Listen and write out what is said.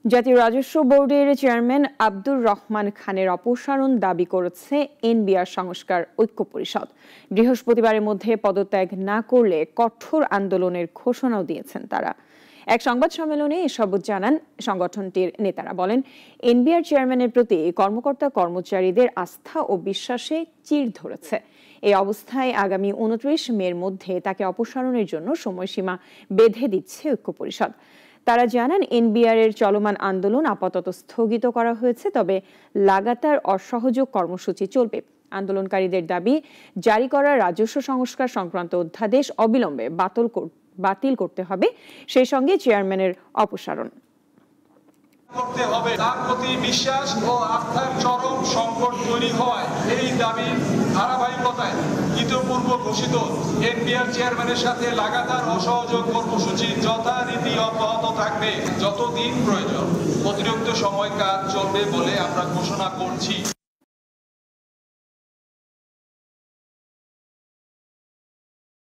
জাতীয় রাজস্ব বোর্ডের চেয়ারম্যান আব্দুর রহমান খানের অপসারণ দাবি করেছে এনবিআর সংস্কার ঐক্য পরিষদ। বৃহস্পতিবারের মধ্যে পদত্যাগ না করলে কঠোর আন্দোলনের ঘোষণাও দিয়েছেন তারা। এক সংবাদ সম্মেলনে এসব জানান সংগঠনটির নেতারা। বলেন, এনবিআর চেয়ারম্যানের প্রতি কর্মকর্তা কর্মচারীদের আস্থা ও বিশ্বাসে চির ধরেছে। এই অবস্থায় আগামী 29 মের মধ্যে তাকে অপসারণের জন্য সময়সীমা বেঁধে দিচ্ছে ঐক্য পরিষদ। তারা জানান, এনবিআর এর চলমান আন্দোলন আপাতত স্থগিত করা হয়েছে, তবে লাগাতার অসহযোগ কর্মসূচি চলবে। আন্দোলনকারীদের দাবি, জারি করা রাজস্ব সংস্কার সংক্রান্ত অধ্যাদেশ অবিলম্বে বাতিল করতে হবে, সেই সঙ্গে চেয়ারম্যানের অপসারণ করতে হবে। তার প্রতি বিশ্বাস ও আস্থার চরম সংকট তৈরি হয় এই দাবির ধারাবাহিকতায় ইতিপূর্ব ঘোষিত এনবিআর চেয়ারম্যানের সাথে লাগাতার অসহযোগ কর্মসূচি যথারীতি অব্যাহত থাকবে যতদিন প্রয়োজন। অতিরিক্ত সময় কাজ চলবে বলে আমরা ঘোষণা করছি।